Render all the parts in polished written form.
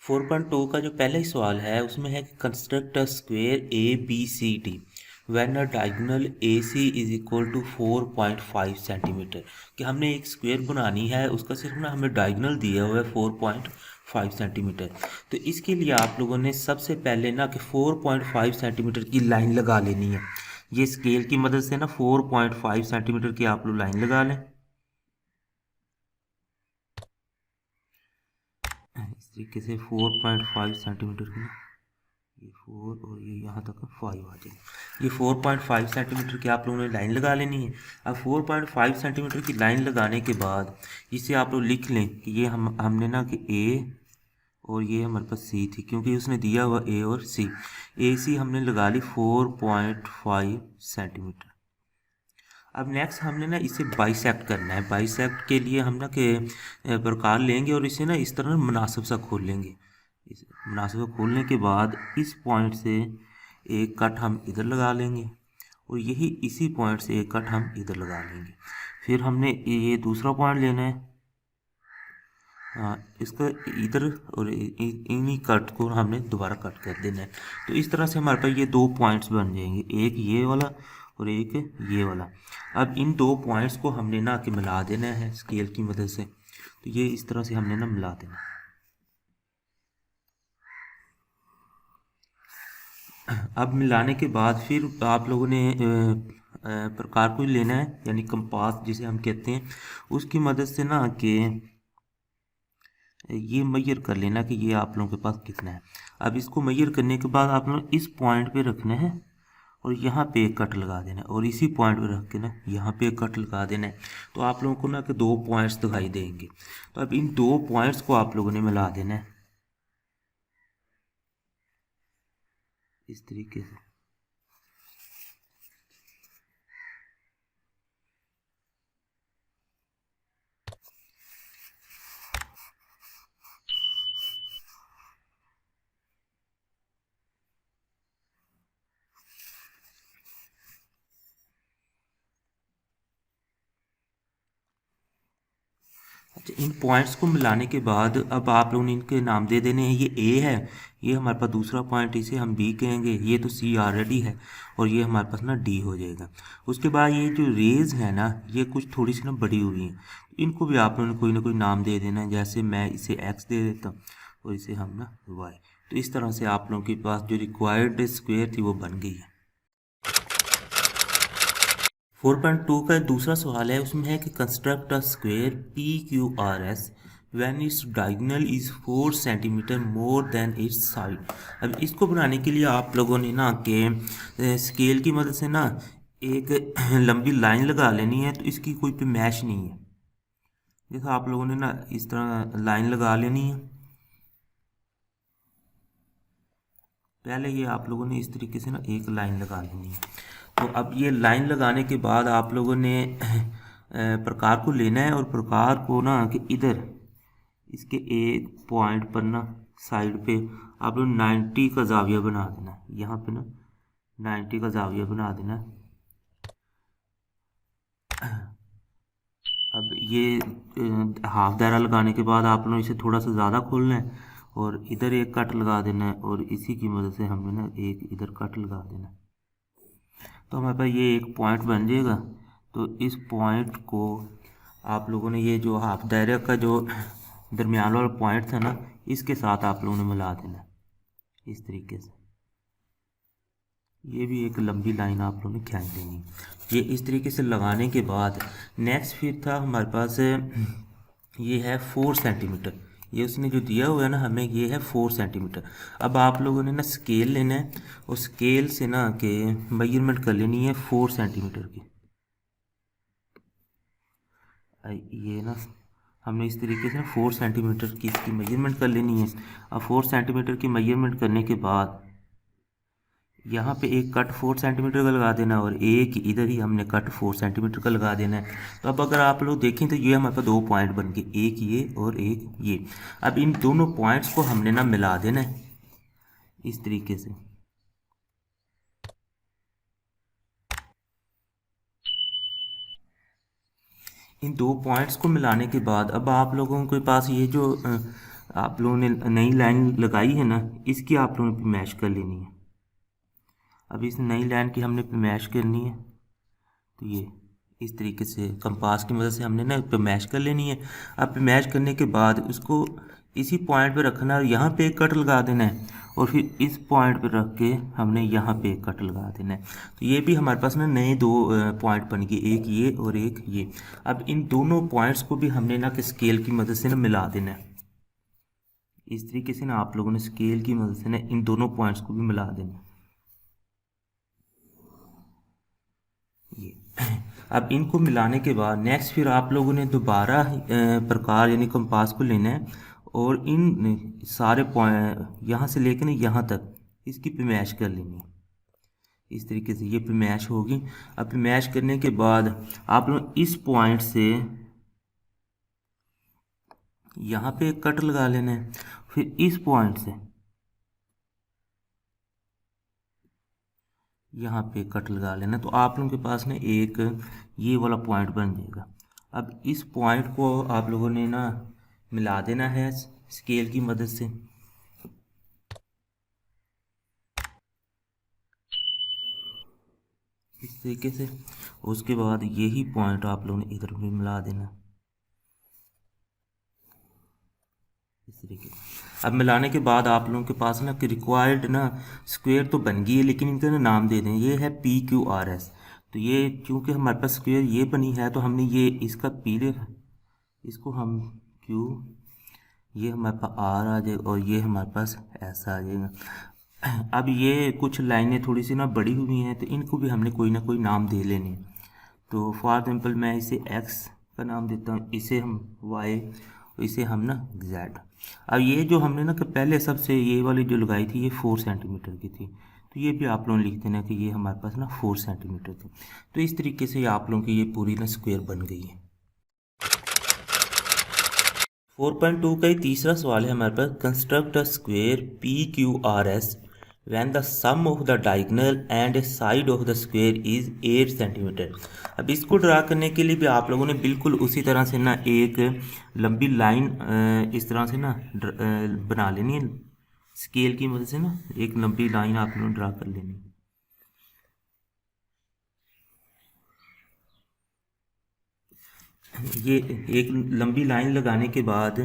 4.2 का जो पहला ही सवाल है उसमें है कि construct a square A B C D when a diagonal A C is equal to 4.5 centimetre. कि हमने एक स्क्वेयर बनानी है, उसका सिर्फ ना हमें डायगोनल दिया हुआ है 4.5 सेंटीमीटर। तो इसके लिए आप लोगों ने सबसे पहले ना कि 4.5 सेंटीमीटर की लाइन लगा लेनी है। ये स्केल की मदद से ना 4.5 सेंटीमीटर की आप लोग लाइन लगा लें इस तरीके से 4.5 सेंटीमीटर की। ये 4 और ये यहाँ तक 5 आ जाएगी। ये 4.5 सेंटीमीटर की आप लोगों ने लाइन लगा लेनी है। अब 4.5 सेंटीमीटर की लाइन लगाने के बाद इसे आप लोग लिख लें कि ये हमने ना कि ए और ये हमारे पास सी थी, क्योंकि उसने दिया हुआ ए और सी। ए सी हमने लगा ली 4.5 सेंटीमीटर। अब नेक्स्ट हमने ना इसे बाइसेक्ट करना है। बाइसेक्ट के लिए हम ना के प्रकार लेंगे और इसे ना इस तरह मुनासिब सा खोल लेंगे। इस मुनासिब सा खोलने के बाद इस पॉइंट से एक कट हम इधर लगा लेंगे और यही इसी पॉइंट से एक कट हम इधर लगा लेंगे। फिर हमने ये दूसरा पॉइंट लेना है, इसका इधर, और इन्हीं कट को हमने दोबारा कट कर देना है। तो इस तरह से हमारे पास ये दो पॉइंट्स बन जाएंगे, एक ये वाला और एक ये वाला। अब इन दो पॉइंट्स को हमने ना कि मिला देना है स्केल की मदद से। तो ये इस तरह से हमने ना मिला देना। अब मिलाने के बाद फिर आप लोगों ने प्रकार को लेना है, यानी कंपास जिसे हम कहते हैं, उसकी मदद से ना कि ये मेजर कर लेना कि ये आप लोगों के पास कितना है। अब इसको मेजर करने के बाद आप लोग इस पॉइंट पे रखना है और यहाँ पे एक कट लगा देना है, और इसी पॉइंट पे रख के ना यहाँ पे एक कट लगा देना है। तो आप लोगों को ना कि दो पॉइंट्स दिखाई देंगे। तो अब इन दो पॉइंट्स को आप लोगों ने मिला देना है इस तरीके से। अच्छा, इन पॉइंट्स को मिलाने के बाद अब आप लोगों ने इनके नाम दे देने हैं। ये ए है, ये हमारे पास दूसरा पॉइंट, इसे हम बी कहेंगे। ये तो सी ऑलरेडी है, और ये हमारे पास ना डी हो जाएगा। उसके बाद ये जो रेज है ना, ये कुछ थोड़ी सी ना बड़ी हुई हैं, इनको भी आप लोगों ने कोई ना कोई नाम दे देना है। जैसे मैं इसे एक्स दे देता हूँ और इसे हम ना वाई। तो इस तरह से आप लोगों के पास जो रिक्वायर्ड स्क्वेयर थी वो बन गई है। 4.2 का दूसरा सवाल है, उसमें है कि construct a square P Q R S when its diagonal is 4 centimetre more than it's side. अब इसको बनाने के लिए आप लोगों ने ना कि स्केल की मदद से ना एक लंबी लाइन लगा लेनी है। तो इसकी कोई पे मैश नहीं है, जैसा आप लोगों ने ना इस तरह लाइन लगा लेनी है। पहले ये आप लोगों ने इस तरीके से ना एक लाइन लगा लेनी है। तो अब ये लाइन लगाने के बाद आप लोगों ने प्रकार को लेना है, और प्रकार को ना कि इधर इसके एक पॉइंट पर ना साइड पे आप लोग 90 का जाविया बना देना है। यहाँ पे ना 90 का जाविया बना देना है। अब ये हाफ दायरा लगाने के बाद आप लोग इसे थोड़ा सा ज़्यादा खोलना है और इधर एक कट लगा देना है, और इसी की मदद से हमने ना एक इधर कट लगा देना है। तो हमारे पास ये एक पॉइंट बन जाएगा। तो इस पॉइंट को आप लोगों ने, ये जो हाफ दायरे का जो दरमियान वाला पॉइंट था ना, इसके साथ आप लोगों ने मिला देना इस तरीके से। ये भी एक लंबी लाइन आप लोगों ने खींच देनी। ये इस तरीके से लगाने के बाद नेक्स्ट फिर था हमारे पास, ये है 4 सेंटीमीटर। ये उसने जो दिया हुआ है ना हमें, ये है 4 सेंटीमीटर। अब आप लोगों ने ना स्केल लेना है और स्केल से ना के मेजरमेंट कर लेनी है 4 सेंटीमीटर की। ये ना हमने इस तरीके से 4 सेंटीमीटर की इसकी मेजरमेंट कर लेनी है। अब 4 सेंटीमीटर की मेजरमेंट करने के बाद यहाँ पे एक कट 4 सेंटीमीटर का लगा देना, और एक इधर ही हमने कट 4 सेंटीमीटर का लगा देना है। तो अब अगर आप लोग देखें तो ये हमारे पास दो पॉइंट बन गए, एक ये और एक ये। अब इन दोनों पॉइंट्स को हमने ना मिला देना है इस तरीके से। इन दो पॉइंट्स को मिलाने के बाद अब आप लोगों के पास ये जो आप लोगों ने नई लाइन लगाई है ना, इसकी आप लोगों ने मैश कर लेनी है। अब इस नई लाइन की हमने मैश करनी है, तो ये इस तरीके से कंपास की मदद से हमने ना मैश कर लेनी है। अब मैश करने के बाद उसको इसी पॉइंट पे रखना है और यहाँ पे एक कट लगा देना है, और फिर इस पॉइंट पे रख के हमने यहाँ पे एक कट लगा देना है। तो ये भी हमारे पास ना नए दो पॉइंट बन गए, एक ये और एक ये। अब इन दोनों पॉइंट्स को भी हमने ना कि स्केल की मदद से ना मिला देना है। इस तरीके से ना आप लोगों ने स्केल की मदद से ना इन दोनों पॉइंट्स को भी मिला देना है। ये अब इनको मिलाने के बाद नेक्स्ट फिर आप लोगों ने दोबारा प्रकार यानी कंपास को लेना है और इन सारे पॉइंट यहाँ से लेकर ना यहाँ तक इसकी पैमाइश कर लेनी है। इस तरीके से ये पैमाइश होगी। अब पैमाइश करने के बाद आप लोग इस पॉइंट से यहाँ पे एक कट लगा लेना है, फिर इस पॉइंट से यहाँ पे कट लगा लेना। तो आप लोगों के पास ना एक ये वाला पॉइंट बन जाएगा। अब इस पॉइंट को आप लोगों ने ना मिला देना है स्केल की मदद से। इस तरीके से उसके बाद यही पॉइंट आप लोगों ने इधर भी मिला देना इस तरीके से। अब मिलाने के बाद आप लोगों के पास ना कि रिक्वायर्ड ना स्क्वायर तो बन गई है, लेकिन इनका ना नाम दे दें, ये है PQRS। तो ये क्योंकि हमारे पास स्क्वायर ये बनी है तो हमने ये इसका P इसको हम Q, ये हमारे पास R आ जाएगा और ये हमारे पास S आ जाएगा। अब ये कुछ लाइनें थोड़ी सी ना बड़ी हुई हैं तो इनको भी हमने कोई ना कोई नाम दे लेने। तो फॉर एग्जाम्पल मैं इसे X का नाम देता हूँ, इसे हम Y, इसे हम ना Z। अब ये जो हमने ना कि पहले सबसे ये वाली जो लगाई थी ये 4 सेंटीमीटर की थी, तो ये भी आप लोग लिख देना कि ये हमारे पास ना 4 सेंटीमीटर थी। तो इस तरीके से आप लोगों की ये पूरी ना स्क्वायर बन गई है। 4.2 का ही तीसरा सवाल है हमारे पास, construct a square PQRS when the sum of the diagonal and side of the square is 8 centimetre. अब इसको ड्रा करने के लिए भी आप लोगों ने बिल्कुल उसी तरह से ना एक लंबी लाइन इस तरह से ना बना लेनी है, स्केल की मदद से ना एक लंबी लाइन आप लोगों ने ड्रा कर लेनी है। ये एक लंबी लाइन लगाने के बाद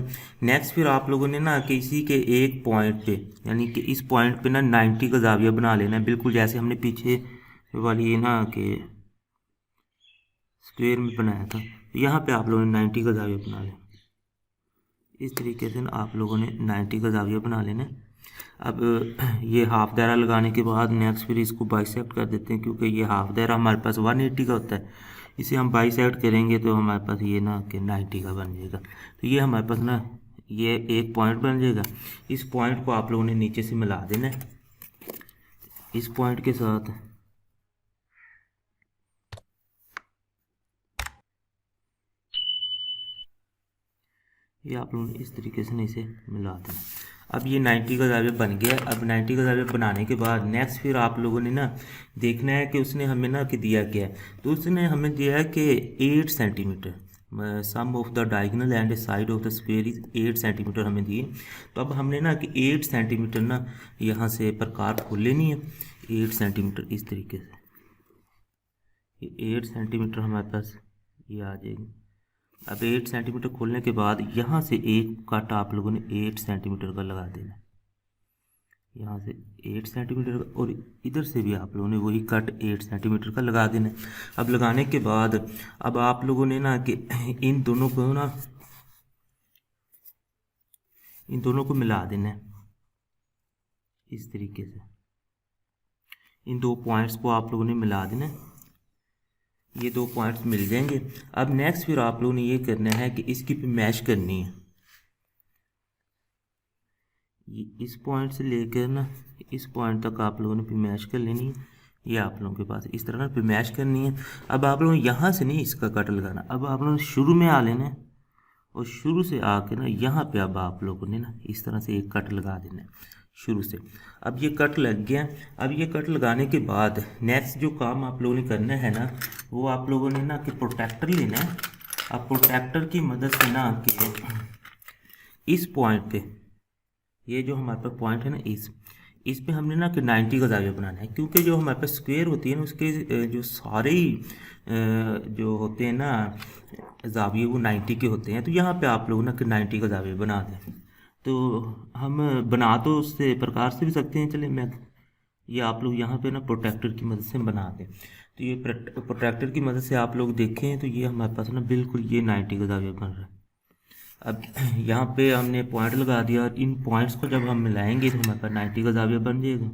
नेक्स्ट फिर आप लोगों ने ना कि इसी के एक पॉइंट पे यानी कि इस पॉइंट पे ना 90 का जाविया बना लेना है, बिल्कुल जैसे हमने पीछे वाली ना कि स्क्वायर में बनाया था। तो यहाँ पे आप लोगों ने 90 का जाविया बना लेना। इस तरीके से ना आप लोगों ने 90 का जाविया बना लेना। अब ये हाफ दायरा लगाने के बाद नेक्स्ट फिर इसको बाइसेक्ट कर देते हैं, क्योंकि ये हाफ दायरा हमारे पास 180 का होता है। इसे हम बाइसेक्ट करेंगे तो हमारे पास ये ना कि 90 का बन जाएगा। तो ये हमारे पास ना ये एक पॉइंट बन जाएगा। इस पॉइंट को आप लोगों ने नीचे से मिला देना है इस पॉइंट के साथ। ये आप लोगों ने इस तरीके से इसे मिला देना। अब ये 90 का जाविया बन गया। अब 90 का जाविया बनाने के बाद नेक्स्ट फिर आप लोगों ने ना देखना है कि उसने हमें ना कि दिया क्या है। तो उसने हमें दिया है कि 8 centimetre, sum of the diagonal and side of the square is 8 centimetre हमें दिए। तो अब हमने ना कि 8 सेंटीमीटर ना यहाँ से प्रकार खोल लेनी है। 8 सेंटीमीटर इस तरीके से, ये 8 सेंटीमीटर हमारे पास ये आ जाएगी। अब 8 सेंटीमीटर खोलने के बाद यहाँ से एक कट आप लोगों ने 8 सेंटीमीटर का लगा देना, यहाँ से 8 सेंटीमीटर का, और इधर से भी आप लोगों ने वही कट 8 सेंटीमीटर का लगा देना। अब लगाने के बाद अब आप लोगों ने ना कि इन दोनों को मिला देना है इस तरीके से। इन दो पॉइंट्स को आप लोगों ने मिला देना है, ये दो पॉइंट्स मिल जाएंगे। अब नेक्स्ट फिर आप लोगों ने ये करना है कि इसकी मैश करनी है। ये इस पॉइंट से लेकर ना इस पॉइंट तक आप लोगों ने मैश कर लेनी है। ये आप लोगों के पास इस तरह ना मैश करनी है। अब आप लोगों ने यहाँ से नहीं इसका कट लगाना, अब आप लोगों ने शुरू में आ लेना है और शुरू से आके ना यहाँ पे अब आप लोगों ने ना इस तरह से एक कट लगा देना है शुरू से। अब ये कट लग गया। अब ये कट लगाने के बाद नेक्स्ट जो काम आप लोगों ने करना है ना, वो आप लोगों ने ना कि प्रोट्रैक्टर लेना है। अब प्रोट्रैक्टर की मदद से ना कि इस पॉइंट पे ये जो हमारे पास पॉइंट है ना, इस पे हमने ना कि 90 का जाविया बनाना है, क्योंकि जो हमारे पास स्क्वायर होती है ना उसके जो सारे ही जो होते हैं ना जाविये वो 90 के होते हैं। तो यहाँ पे आप लोग ना कि 90 का जाविया बना दें। तो हम बना तो उससे प्रकार से भी सकते हैं, चले मैं ये आप लोग यहाँ पे ना प्रोटेक्टर की मदद से बना दें। तो ये प्रोटेक्टर की मदद से आप लोग देखें तो ये हमारे पास ना बिल्कुल ये 90 का जाविया बन रहा है। अब यहाँ पे हमने पॉइंट लगा दिया और इन पॉइंट्स को जब हम मिलाएंगे तो हमारे पास 90 का जाविया बन जाएगा।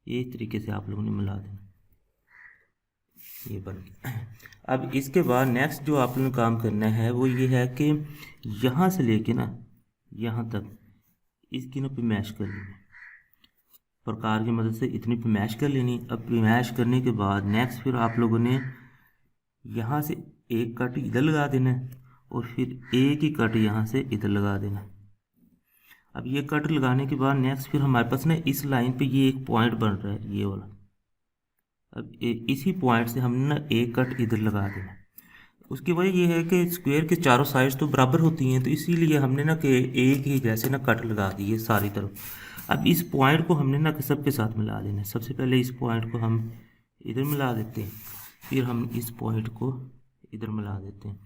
ये इस तरीके से आप लोगों ने मिला देना, ये बन गया। अब इसके बाद नेक्स्ट जो आप लोगों ने काम करना है वो ये है कि यहाँ से लेके ना यहाँ तक इसकी ना पे मैश कर लेनी, प्रकार की मदद से इतनी पे मैश कर लेनी। अब पे मैश करने के बाद नेक्स्ट फिर आप लोगों ने यहाँ से एक कट इधर लगा देना है और फिर एक ही कट यहाँ से इधर लगा देना। अब ये कट लगाने के बाद नेक्स्ट फिर हमारे पास ना इस लाइन पे ये एक पॉइंट बन रहा है ये वाला। अब इसी पॉइंट से हमने ना एक कट इधर लगा देना। उसकी वजह ये है कि स्क्वायर के चारों साइड्स तो बराबर होती हैं, तो इसीलिए हमने ना कि एक ही जैसे ना कट लगा दिए सारी तरफ। अब इस पॉइंट को हमने ना कि सबके साथ मिला देना है। सबसे पहले इस पॉइंट को हम इधर मिला देते हैं, फिर हम इस पॉइंट को इधर मिला देते हैं।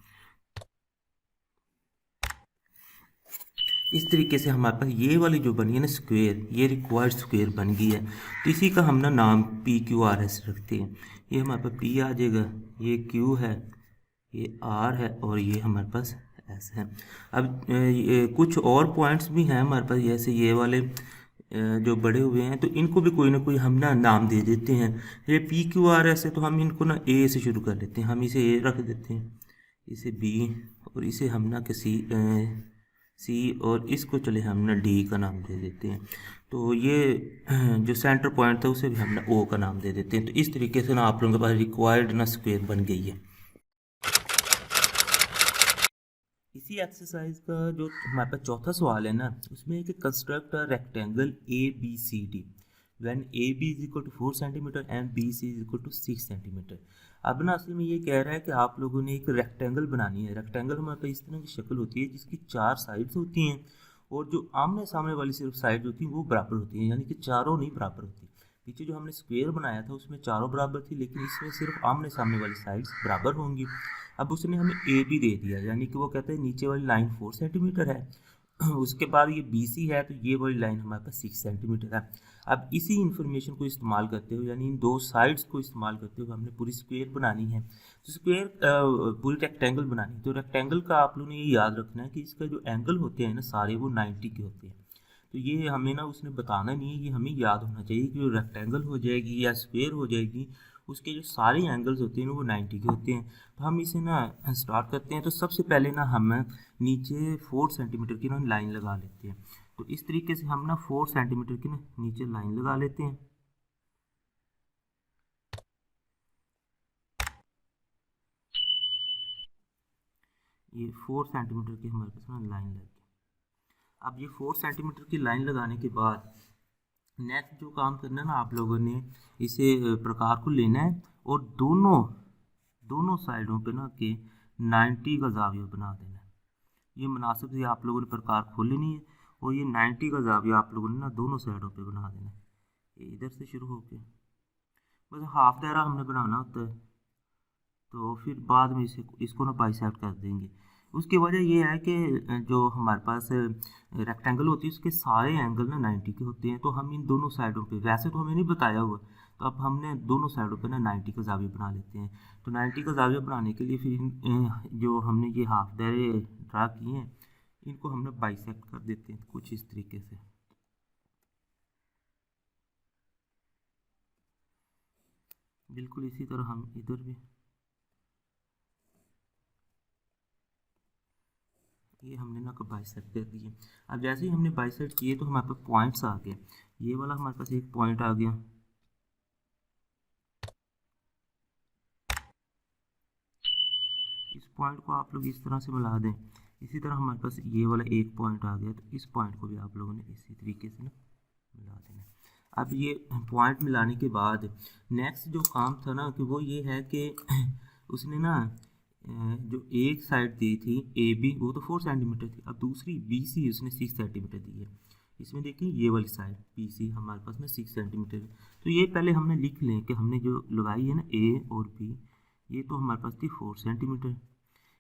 इस तरीके से हमारे पास ये वाली जो बनी है ना स्क्वायर, ये रिक्वायर्ड स्क्वायर बन गई है। तो इसी का हम ना नाम PQRS रखते हैं। ये हमारे पास P आ जाएगा, ये Q है, ये R है और ये हमारे पास S है। अब ये कुछ और पॉइंट्स भी हैं हमारे पास, जैसे ये वाले जो बड़े हुए हैं तो इनको भी कोई ना कोई हम ना नाम दे देते हैं। ये PQRS है तो हम इनको ना A से शुरू कर लेते हैं, हम इसे A रख देते हैं, इसे B और इसे हम ना किसी सी और इसको चले हम ना डी का नाम दे देते हैं। तो ये जो सेंटर पॉइंट था उसे भी हम ना ओ का नाम दे देते हैं। तो इस तरीके से ना आप लोगों के पास रिक्वायर्ड ना स्क्वायर बन गई है। इसी एक्सरसाइज का जो हमारे पास चौथा सवाल है ना, उसमें है कि construct a rectangle ABCD when AB is equal to 4 centimetre and BC is equal to 6 centimetre. अब ना असल में ये कह रहा है कि आप लोगों ने एक रेक्टेंगल बनानी है। रेक्टेंगल हमारे पास इस तरह की शक्ल होती है जिसकी 4 साइड्स होती हैं और जो आमने सामने वाली सिर्फ साइड होती हैं वो बराबर होती हैं, यानी कि चारों नहीं बराबर होती। पीछे जो हमने स्क्वायर बनाया था उसमें चारों बराबर थी, लेकिन इसमें सिर्फ आमने सामने वाली साइड्स बराबर होंगी। अब उसने हमें ए बी दे दिया, यानी कि वो कहते हैं नीचे वाली लाइन 4 सेंटीमीटर है उसके बाद ये BC है तो ये वाली लाइन हमारे पास 6 सेंटीमीटर है। अब इसी इन्फॉर्मेशन को इस्तेमाल करते हुए, यानी इन दो साइड्स को इस्तेमाल करते हुए हमने पूरी स्क्वायर बनानी है। तो स्क्वायर पूरी रेक्टेंगल बनानी है। तो रेक्टेंगल का आप लोगों ने ये याद रखना है कि इसका जो एंगल होते हैं ना सारे वो 90 के होते हैं। तो ये हमें ना उसने बताना नहीं है, ये हमें याद होना चाहिए कि जो रेक्टेंगल हो जाएगी या स्क्वायर हो जाएगी उसके जो सारे एंगल्स होते हैं ना वो 90 के होते हैं। तो हम इसे ना स्टार्ट करते हैं। तो सबसे पहले ना हम नीचे 4 सेंटीमीटर की ना लाइन लगा लेते हैं। तो इस तरीके से हम ना 4 सेंटीमीटर की ना नीचे लाइन लगा लेते हैं। ये 4 सेंटीमीटर की हमारे पास ना लाइन लग गई। अब ये 4 सेंटीमीटर की लाइन लगाने के बाद नेक्स्ट जो काम करना है ना आप लोगों ने इसे प्रकार को लेना है और दोनों दोनों साइडों पे ना के 90 का जाविया बना देना है। ये मुनासिब से आप लोगों ने प्रकार खोल लेनी है और ये 90 का जाविया आप लोगों ने ना दोनों साइडों पे बना देना है। ये इधर से शुरू होके बस हाफ दायरा हमने बनाना होता है, तो फिर बाद में इसको ना बाइसेक्ट कर देंगे। उसकी वजह ये है कि जो हमारे पास रेक्टेंगल होती है उसके सारे एंगल ना 90 के होते हैं। तो हम इन दोनों साइडों पे, वैसे तो हमें नहीं बताया हुआ, तो अब हमने दोनों साइडों पे ना 90 का जाविया बना लेते हैं। तो 90 का जाविया बनाने के लिए फिर जो हमने ये हाफ दायरे ड्रा किए हैं इनको हमने बाइसेक्ट कर देते हैं कुछ इस तरीके से। बिल्कुल इसी तरह हम इधर भी ये हमने ना बाइसेक्ट कर दिए। अब जैसे ही हमने बाइसेक्ट किए तो हमारे पास पॉइंट्स आ गए। ये वाला हमारे पास एक पॉइंट आ गया, इस पॉइंट को आप लोग इस तरह से मिला दें। इसी तरह हमारे पास ये वाला एक पॉइंट आ गया, तो इस पॉइंट को भी आप लोगों ने इसी तरीके से ना मिला देना। अब ये पॉइंट मिलाने के बाद नेक्स्ट जो काम था ना कि वो ये है कि उसने ना जो एक साइड दी थी AB वो तो 4 सेंटीमीटर थी, अब दूसरी BC उसने 6 सेंटीमीटर दी है। इसमें देखिए ये वाली साइड BC हमारे पास में 6 सेंटीमीटर है। तो ये पहले हमने लिख लें कि हमने जो लगाई है ना A और B, ये तो हमारे पास थी 4 सेंटीमीटर।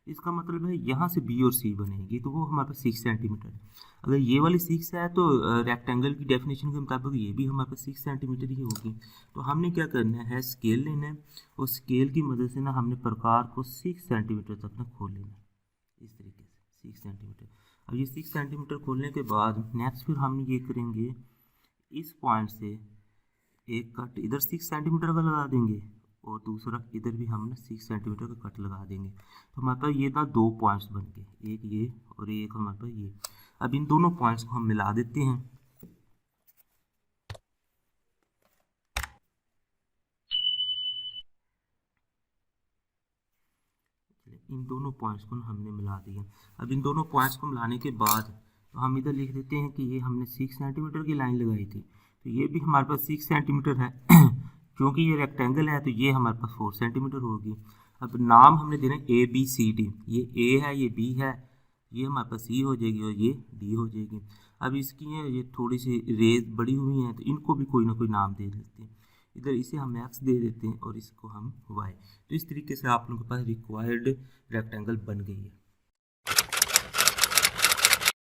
इसका मतलब है यहाँ से B और C बनेगी तो वो हमारे पास 6 सेंटीमीटर है। अगर ये वाली 6 है तो रेक्टेंगल की डेफिनेशन के मुताबिक ये भी हमारे पास 6 सेंटीमीटर ही होगी। तो हमने क्या करना है, स्केल लेना है और स्केल की मदद से ना हमने प्रकार को 6 सेंटीमीटर तक ना खोल लेना है, इस तरीके से 6 सेंटीमीटर। अब ये 6 सेंटीमीटर खोलने के बाद नेक्स्ट फिर हम ये करेंगे, इस पॉइंट से एक कट इधर 6 सेंटीमीटर का लगा देंगे और दूसरा इधर भी हम 6 सेंटीमीटर का कट लगा देंगे। तो हमारे पास ये था 2 पॉइंट्स बन गए, एक ये और एक हमारे पास ये। अब इन दोनों पॉइंट्स को हम मिला देते हैं। इन दोनों पॉइंट्स को हमने मिला दिया। अब इन दोनों पॉइंट्स को मिलाने के बाद तो हम इधर लिख देते हैं कि ये हमने 6 सेंटीमीटर की लाइन लगाई थी, तो ये भी हमारे पास 6 सेंटीमीटर है। क्योंकि ये रेक्टेंगल है तो ये हमारे पास 4 सेंटीमीटर होगी। अब नाम हमने देना ABCD, ये A है, ये B है, ये हमारे पास C हो जाएगी और ये D हो जाएगी। अब इसकी ये थोड़ी सी रेज बड़ी हुई हैं तो इनको भी कोई ना कोई नाम दे देते हैं। इधर इसे हम X दे देते हैं और इसको हम Y। तो इस तरीके से आप लोगों के पास रिक्वायर्ड रेक्टेंगल बन गई है।